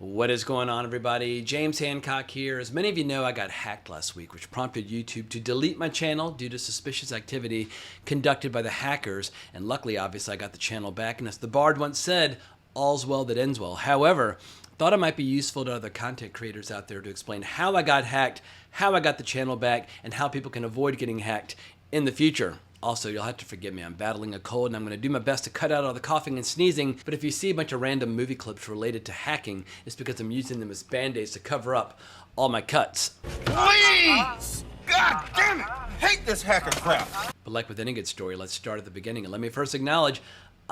What is going on, everybody? James Hancock here. As many of you know, I got hacked last week, which prompted YouTube to delete my channel due to suspicious activity conducted by the hackers. And luckily, obviously, I got the channel back. And as the Bard once said, all's well that ends well. However, thought it might be useful to other content creators out there to explain how I got hacked, how I got the channel back, and how people can avoid getting hacked in the future. Also, you'll have to forgive me. I'm battling a cold and I'm going to do my best to cut out all the coughing and sneezing. But if you see a bunch of random movie clips related to hacking, it's because I'm using them as band-aids to cover up all my cuts. Please! God damn it! I hate this hacker crap! But like with any good story, let's start at the beginning. And let me first acknowledge,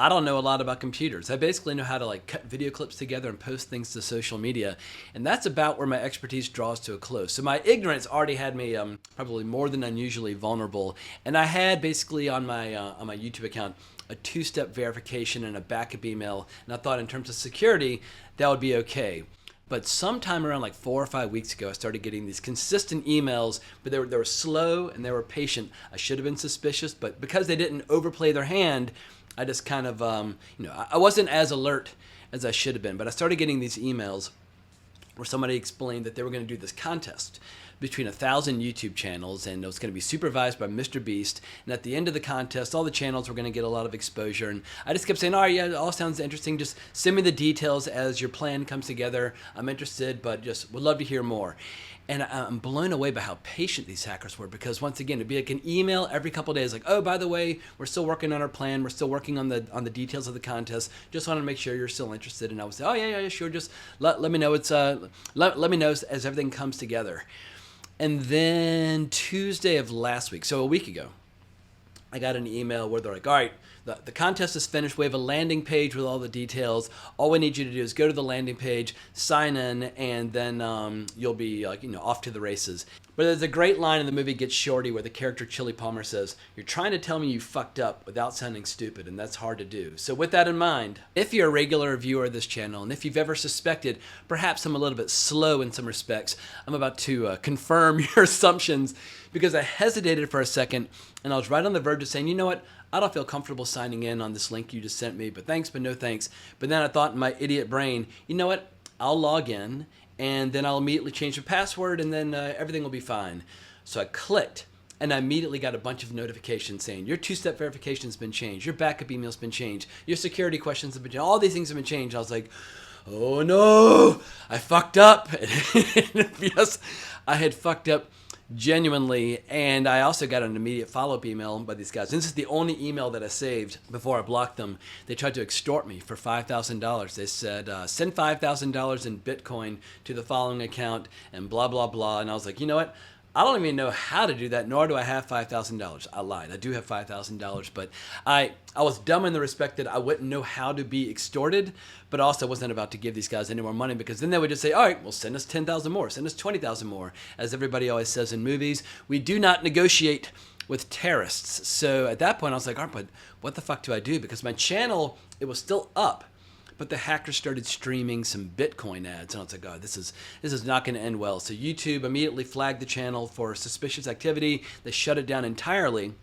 I don't know a lot about computers. I basically know how to cut video clips together and post things to social media. And that's about where my expertise draws to a close. So my ignorance already had me probably more than unusually vulnerable. And I had basically on my YouTube account a two-step verification and a backup email. And I thought in terms of security, that would be okay. But sometime around like 4 or 5 weeks ago, I started getting these consistent emails, but they were slow and they were patient. I should have been suspicious, but because they didn't overplay their hand, I just kind of, I wasn't as alert as I should have been. But I started getting these emails where somebody explained that they were going to do this contest between 1,000 YouTube channels, and it was going to be supervised by Mr. Beast. And at the end of the contest, all the channels were going to get a lot of exposure. And I just kept saying, all right, yeah, it all sounds interesting. Just send me the details as your plan comes together. I'm interested, but just would love to hear more. And I'm blown away by how patient these hackers were, because once again, it'd be like an email every couple of days, like, oh, by the way, we're still working on our plan. We're still working on the details of the contest. Just want to make sure you're still interested. And I would say, oh, yeah, sure. Just let me know. Let me know as everything comes together. And then Tuesday of last week, so a week ago, I got an email where they're like, all right, the contest is finished. We have a landing page with all the details. All we need you to do is go to the landing page, sign in, and then you'll be off to the races. But there's a great line in the movie Get Shorty where the character Chili Palmer says, you're trying to tell me you fucked up without sounding stupid, and that's hard to do. So with that in mind, if you're a regular viewer of this channel, and if you've ever suspected perhaps I'm a little bit slow in some respects, I'm about to confirm your assumptions, because I hesitated for a second, and I was right on the verge of saying, you know what, I don't feel comfortable signing in on this link you just sent me, but thanks, but no thanks. But then I thought in my idiot brain, you know what, I'll log in, and then I'll immediately change the password, and then everything will be fine. So I clicked, and I immediately got a bunch of notifications saying, your two-step verification has been changed, your backup email has been changed, your security questions have been changed, all these things have been changed. I was like, oh no, I fucked up. Yes, I had fucked up genuinely. And I also got an immediate follow-up email by these guys. This is the only email that I saved before I blocked them. They tried to extort me for $5,000. They said, send $5,000 in Bitcoin to the following account and blah, blah, blah. And I was like, you know what? I don't even know how to do that, nor do I have $5,000. I lied. I do have $5,000, but I was dumb in the respect that I wouldn't know how to be extorted, but also wasn't about to give these guys any more money, because then they would just say, all right, well, send us 10,000 more, send us 20,000 more. As everybody always says in movies, we do not negotiate with terrorists. So at that point, I was like, all right, but what the fuck do I do? Because my channel, it was still up, but the hackers started streaming some Bitcoin ads, and I was like, oh, this is not going to end well. So YouTube immediately flagged the channel for suspicious activity. They shut it down entirely,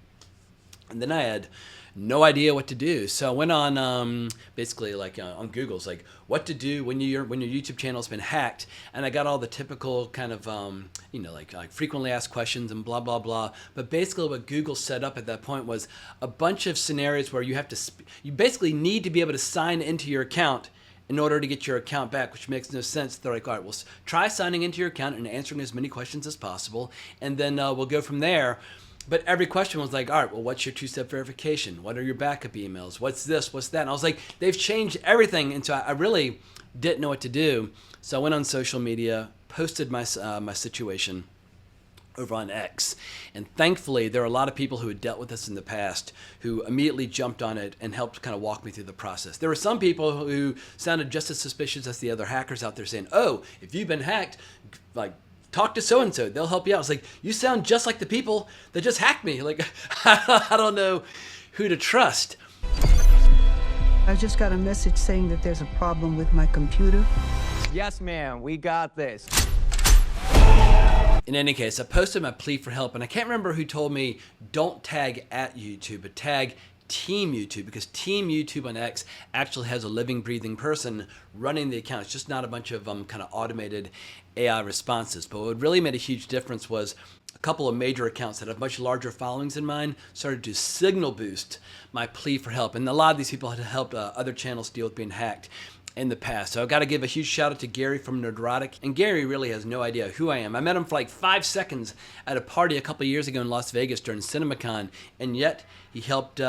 and then I had no idea what to do. So I went on basically on Google's like what to do when your YouTube channel's been hacked, and I got all the typical kind of like frequently asked questions and blah blah blah. But basically what Google set up at that point was a bunch of scenarios where you have to you basically need to be able to sign into your account in order to get your account back, which makes no sense. They're like, all right, well, try signing into your account and answering as many questions as possible, and then we'll go from there. But every question was like, all right, well, what's your two-step verification? What are your backup emails? What's this? What's that? And I was like, they've changed everything. And so I really didn't know what to do. So I went on social media, posted my situation over on X. And thankfully, there are a lot of people who had dealt with this in the past who immediately jumped on it and helped kind of walk me through the process. There were some people who sounded just as suspicious as the other hackers out there saying, oh, if you've been hacked, talk to so-and-so, they'll help you out. I was like, you sound just like the people that just hacked me. Like, I don't know who to trust. I just got a message saying that there's a problem with my computer. Yes, ma'am, we got this. In any case, I posted my plea for help, and I can't remember who told me don't tag at YouTube, but tag Team YouTube, because Team YouTube on X actually has a living, breathing person running the account. It's just not a bunch of kind of automated AI responses. But what really made a huge difference was a couple of major accounts that have much larger followings than mine started to signal boost my plea for help. And a lot of these people had helped other channels deal with being hacked in the past. So I've got to give a huge shout out to Gary from Nerdrotic. And Gary really has no idea who I am. I met him for like 5 seconds at a party a couple of years ago in Las Vegas during CinemaCon, and yet he helped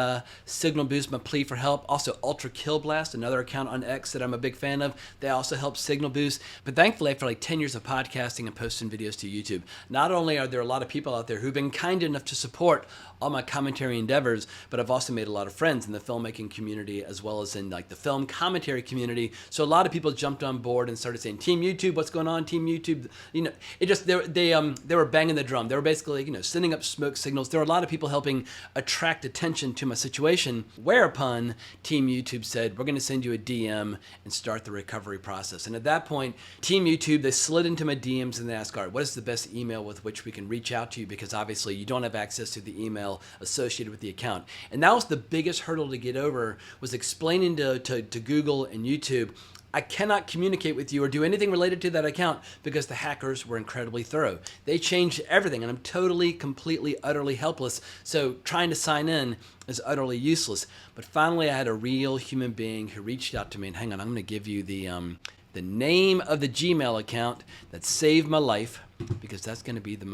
signal boost my plea for help. Also, Ultra Kill Blast, another account on X that I'm a big fan of, they also help signal boost. But thankfully, after like 10 years of podcasting and posting videos to YouTube, not only are there a lot of people out there who've been kind enough to support all my commentary endeavors, but I've also made a lot of friends in the filmmaking community as well as in like the film commentary community. So a lot of people jumped on board and started saying, "Team YouTube, what's going on? Team YouTube." You know, it just they were banging the drum. They were basically sending up smoke signals. There were a lot of people helping attract attention to my situation. Whereupon Team YouTube said, "We're going to send you a DM and start the recovery process." And at that point, Team YouTube, they slid into my DMs and they asked, "All right, what is the best email with which we can reach out to you? Because obviously you don't have access to the email associated with the account." And that was the biggest hurdle to get over, was explaining to Google and YouTube, I cannot communicate with you or do anything related to that account because the hackers were incredibly thorough. They changed everything and I'm totally, completely, utterly helpless. So trying to sign in is utterly useless. But finally I had a real human being who reached out to me, and hang on, I'm going to give you the name of the Gmail account that saved my life, because that's going to be the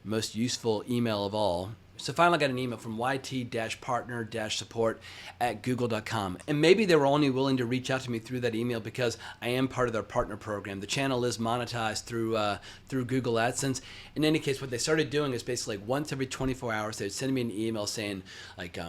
most useful email of all. So finally I got an email from yt-partner-support@google.com. And maybe they were only willing to reach out to me through that email because I am part of their partner program. The channel is monetized through Google AdSense. In any case, what they started doing is basically like once every 24 hours, they would send me an email saying like,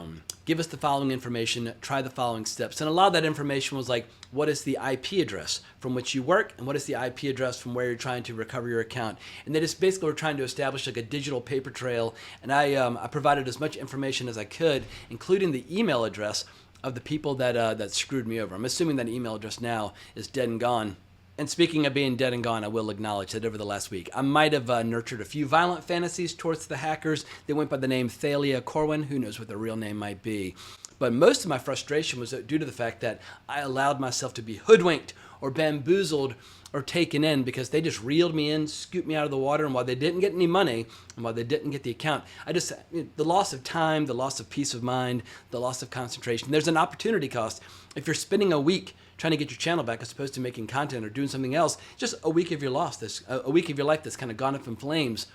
give us the following information, try the following steps. And a lot of that information was like, what is the IP address from which you work, and what is the IP address from where you're trying to recover your account. And they just basically were trying to establish like a digital paper trail. And I provided as much information as I could, including the email address of the people that screwed me over. I'm assuming that email address now is dead and gone. And speaking of being dead and gone, I will acknowledge that over the last week, I might have nurtured a few violent fantasies towards the hackers. They went by the name Thalia Corwin. Who knows what their real name might be. But most of my frustration was due to the fact that I allowed myself to be hoodwinked or bamboozled or taken in, because they just reeled me in, scooped me out of the water, and while they didn't get any money, and while they didn't get the account, the loss of time, the loss of peace of mind, the loss of concentration, there's an opportunity cost. If you're spending a week trying to get your channel back as opposed to making content or doing something else, just a week of your a week of your life that's kind of gone up in flames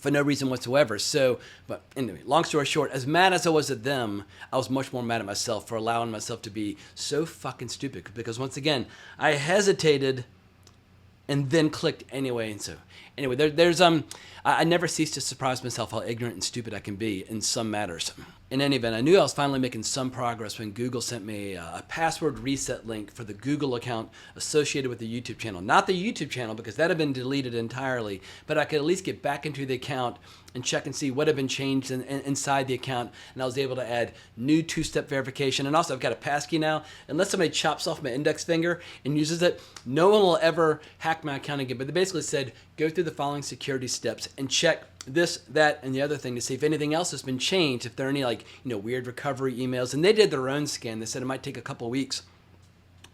for no reason whatsoever. So, but anyway, long story short, as mad as I was at them, I was much more mad at myself for allowing myself to be so fucking stupid. Because once again, I hesitated and then clicked anyway. And so, anyway, I never cease to surprise myself how ignorant and stupid I can be in some matters. In any event, I knew I was finally making some progress when Google sent me a password reset link for the Google account associated with the YouTube channel. Not the YouTube channel, because that had been deleted entirely, but I could at least get back into the account and check and see what had been changed inside the account. And I was able to add new two-step verification. And also I've got a passkey now. Unless somebody chops off my index finger and uses it, no one will ever hack my account again. But they basically said, go through the following security steps and check this, that, and the other thing to see if anything else has been changed, if there are any weird recovery emails. And they did their own scan. They said it might take a couple weeks.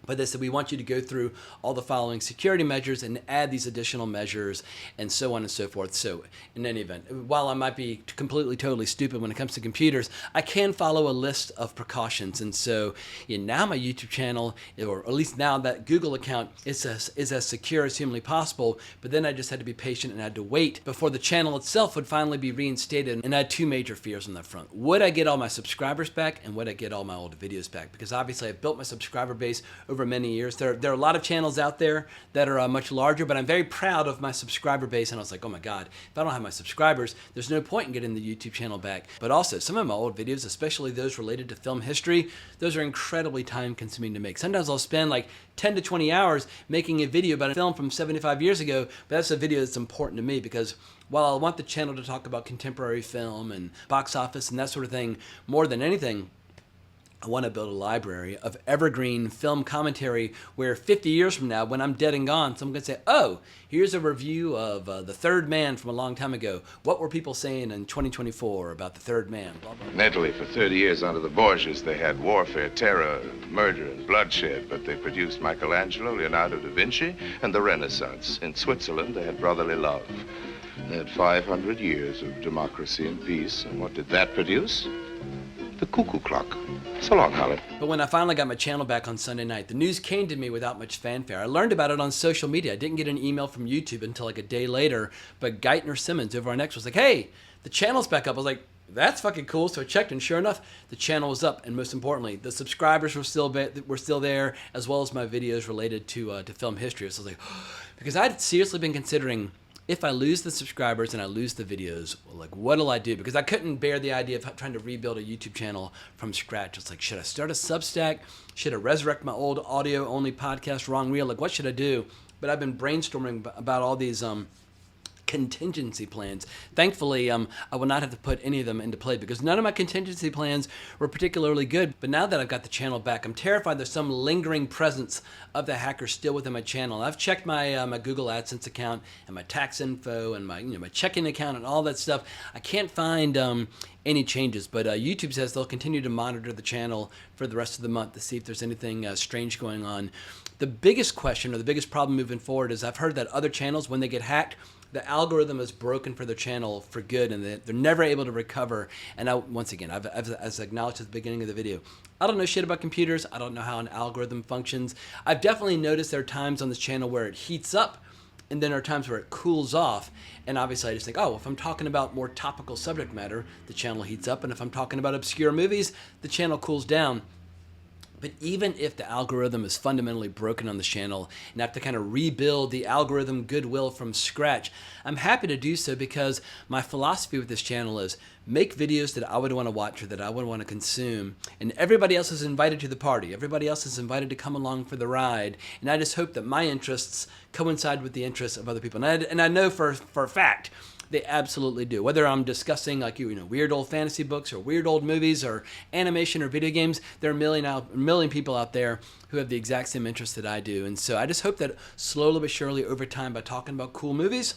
But they said, we want you to go through all the following security measures and add these additional measures and so on and so forth. So in any event, while I might be completely, totally stupid when it comes to computers, I can follow a list of precautions. And so now my YouTube channel, or at least now that Google account, is as secure as humanly possible. But then I just had to be patient and I had to wait before the channel itself would finally be reinstated. And I had two major fears on that front. Would I get all my subscribers back, and would I get all my old videos back? Because obviously I've built my subscriber base over many years. There are a lot of channels out there that are much larger, but I'm very proud of my subscriber base. And I was like, oh my God, if I don't have my subscribers, there's no point in getting the YouTube channel back. But also, some of my old videos, especially those related to film history, those are incredibly time consuming to make. Sometimes I'll spend like 10 to 20 hours making a video about a film from 75 years ago, but that's a video that's important to me because while I want the channel to talk about contemporary film and box office and that sort of thing more than anything, I want to build a library of evergreen film commentary where 50 years from now, when I'm dead and gone, someone can say, oh, here's a review of The Third Man from a long time ago. What were people saying in 2024 about The Third Man? Blah, blah, blah. In Italy, for 30 years under the Borgias, they had warfare, terror, murder, and bloodshed, but they produced Michelangelo, Leonardo da Vinci, and the Renaissance. In Switzerland, they had brotherly love. They had 500 years of democracy and peace, and what did that produce? The cuckoo clock. So long, Holly. But when I finally got my channel back on Sunday night, the news came to me without much fanfare. I learned about it on social media. I didn't get an email from YouTube until like a day later, but Geithner Simmons over on X was like, hey, the channel's back up. I was like, that's fucking cool. So I checked, and sure enough, the channel was up. And most importantly, the subscribers were still there, as well as my videos related to film history. So I was like, because I'd seriously been considering, if I lose the subscribers and I lose the videos, like, what'll I do? Because I couldn't bear the idea of trying to rebuild a YouTube channel from scratch. It's like, should I start a Substack? Should I resurrect my old audio-only podcast, Wrong Reel? Like, what should I do? But I've been brainstorming about all these contingency plans. Thankfully, I will not have to put any of them into play because none of my contingency plans were particularly good. But now that I've got the channel back, I'm terrified there's some lingering presence of the hacker still within my channel. I've checked my my Google AdSense account and my tax info and my my checking account and all that stuff. I can't find any changes, but YouTube says they'll continue to monitor the channel for the rest of the month to see if there's anything strange going on. The biggest question or the biggest problem moving forward is I've heard that other channels, when they get hacked, the algorithm is broken for their channel for good, and they're never able to recover. And once again, as acknowledged at the beginning of the video, I don't know shit about computers. I don't know how an algorithm functions. I've definitely noticed there are times on this channel where it heats up, and then there are times where it cools off. And obviously I just think, oh, if I'm talking about more topical subject matter, the channel heats up. And if I'm talking about obscure movies, the channel cools down. But even if the algorithm is fundamentally broken on the channel and I have to kind of rebuild the algorithm goodwill from scratch, I'm happy to do so because my philosophy with this channel is make videos that I would want to watch or that I would want to consume, and everybody else is invited to the party. Everybody else is invited to come along for the ride, and I just hope that my interests coincide with the interests of other people. And I know for a fact they absolutely do. Whether I'm discussing like weird old fantasy books or weird old movies or animation or video games, there are a million people out there who have the exact same interests that I do. And so I just hope that slowly but surely over time, by talking about cool movies,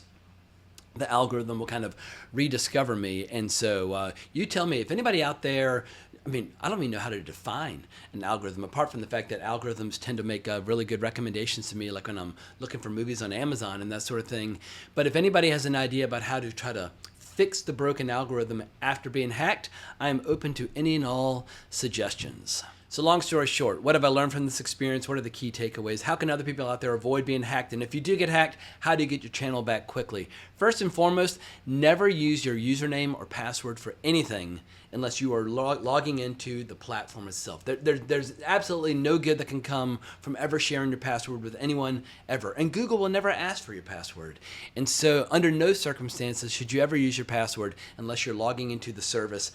the algorithm will kind of rediscover me. And so you tell me if anybody out there, I mean, I don't even know how to define an algorithm, apart from the fact that algorithms tend to make really good recommendations to me, like when I'm looking for movies on Amazon and that sort of thing. But if anybody has an idea about how to try to fix the broken algorithm after being hacked, I am open to any and all suggestions. So long story short, what have I learned from this experience? What are the key takeaways? How can other people out there avoid being hacked? And if you do get hacked, how do you get your channel back quickly? First and foremost, never use your username or password for anything unless you are logging into the platform itself. There's absolutely no good that can come from ever sharing your password with anyone ever. And Google will never ask for your password. And so under no circumstances should you ever use your password unless you're logging into the service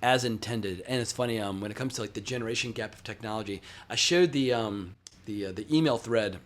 as intended. And it's funny, when it comes to like the generation gap of technology, I showed the email thread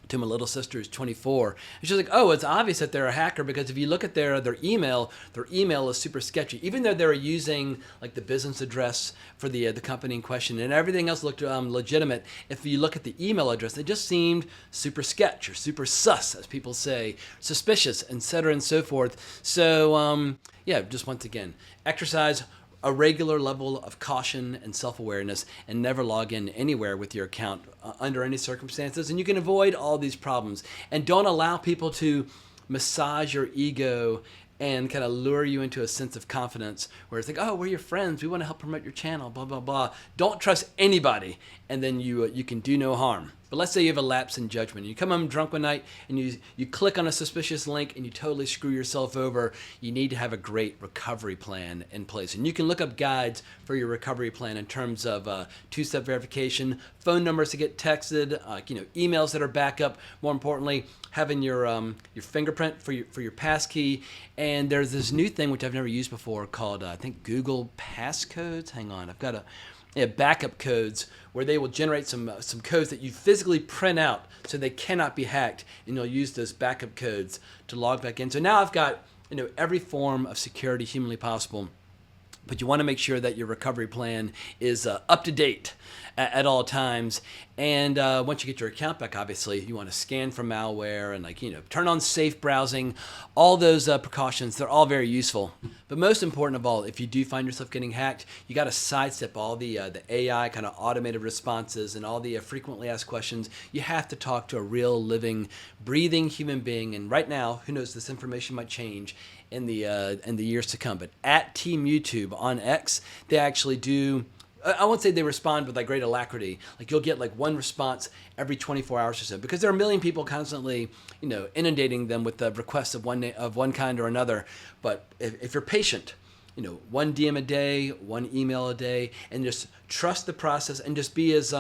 to my little sister who's 24, and she's like, oh, it's obvious that they're a hacker because if you look at their email is super sketchy. Even though they're using like the business address for the company in question and everything else looked legitimate, if you look at the email address, it just seemed super sketch or super sus, as people say, suspicious, etc. and so forth. So yeah, just once again, exercise a regular level of caution and self-awareness and never log in anywhere with your account under any circumstances, and you can avoid all these problems. And don't allow people to massage your ego and kind of lure you into a sense of confidence where it's like, oh, we're your friends, we want to help promote your channel, blah, blah, blah. Don't trust anybody, and then you can do no harm. But let's say you have a lapse in judgment. You come home drunk one night and you click on a suspicious link and you totally screw yourself over. You need to have a great recovery plan in place. And you can look up guides for your recovery plan in terms of two-step verification, phone numbers to get texted, emails that are backup. More importantly, having your fingerprint for your passkey. And there's this new thing which I've never used before called I think Google Passcodes. Hang on, I've got backup codes where they will generate some codes that you physically print out so they cannot be hacked, and you'll use those backup codes to log back in. So now I've got every form of security humanly possible But you want to make sure that your recovery plan is up to date at all times. And once you get your account back, obviously, you want to scan for malware and, like, turn on safe browsing. All those precautions, they're all very useful. But most important of all, if you do find yourself getting hacked, you got to sidestep all the AI kind of automated responses and all the frequently asked questions. You have to talk to a real, living, breathing human being. And right now, who knows, this information might change in the years to come. But at Team YouTube on X, they actually do, I won't say they respond with like great alacrity. Like, you'll get like one response every 24 hours or so, because there are a million people constantly, inundating them with the requests of one kind or another. But if you're patient, one DM a day, one email a day, and just trust the process and just be as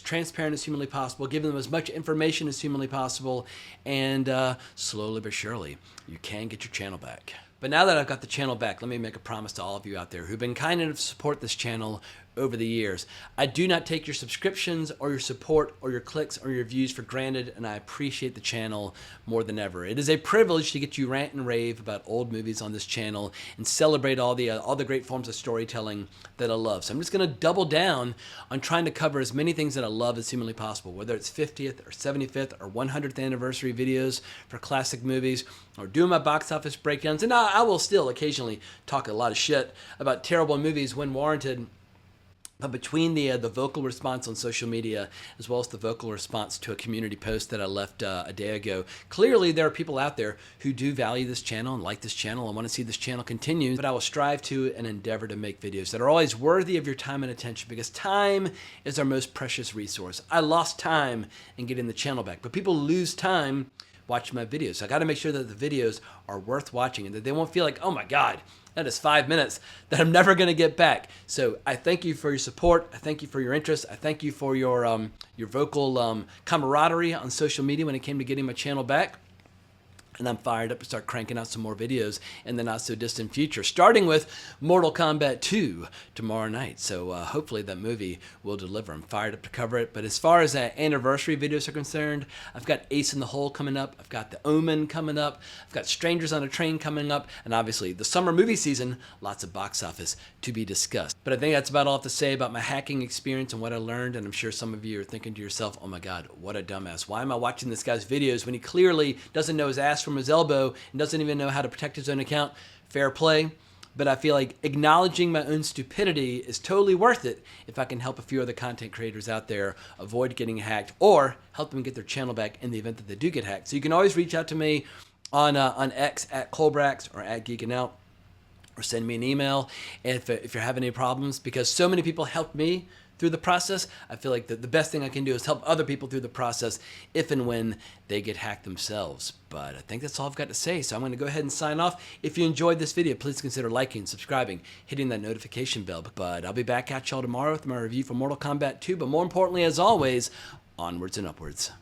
transparent as humanly possible, give them as much information as humanly possible, and slowly but surely, you can get your channel back. But now that I've got the channel back, let me make a promise to all of you out there who've been kind enough to support this channel over the years. I do not take your subscriptions or your support or your clicks or your views for granted, and I appreciate the channel more than ever. It is a privilege to get you rant and rave about old movies on this channel and celebrate all the great forms of storytelling that I love. So I'm just going to double down on trying to cover as many things that I love as humanly possible, whether it's 50th or 75th or 100th anniversary videos for classic movies, or doing my box office breakdowns. And I will still occasionally talk a lot of shit about terrible movies when warranted. But between the vocal response on social media, as well as the vocal response to a community post that I left a day ago, clearly there are people out there who do value this channel and like this channel and want to see this channel continue. But I will strive to and endeavor to make videos that are always worthy of your time and attention, because time is our most precious resource. I lost time in getting the channel back, but people lose time watching my videos. So I got to make sure that the videos are worth watching and that they won't feel like, oh my God, that is 5 minutes that I'm never going to get back. So I thank you for your support. I thank you for your interest. I thank you for your vocal camaraderie on social media when it came to getting my channel back. And I'm fired up to start cranking out some more videos in the not so distant future, starting with Mortal Kombat 2 tomorrow night. So hopefully that movie will deliver. I'm fired up to cover it. But as far as anniversary videos are concerned, I've got Ace in the Hole coming up. I've got The Omen coming up. I've got Strangers on a Train coming up. And obviously the summer movie season, lots of box office to be discussed. But I think that's about all I have to say about my hacking experience and what I learned. And I'm sure some of you are thinking to yourself, oh my God, what a dumbass. Why am I watching this guy's videos when he clearly doesn't know his ass from his elbow and doesn't even know how to protect his own account? Fair play. But I feel like acknowledging my own stupidity is totally worth it if I can help a few other content creators out there avoid getting hacked, or help them get their channel back in the event that they do get hacked. So you can always reach out to me on X at Colbrax or at Geeking Out, or send me an email if you're having any problems, because so many people helped me through the process. I feel like the best thing I can do is help other people through the process if and when they get hacked themselves. But I think that's all I've got to say, so I'm going to go ahead and sign off. If you enjoyed this video, please consider liking, subscribing, hitting that notification bell. But I'll be back at y'all tomorrow with my review for Mortal Kombat 2. But more importantly, as always, onwards and upwards.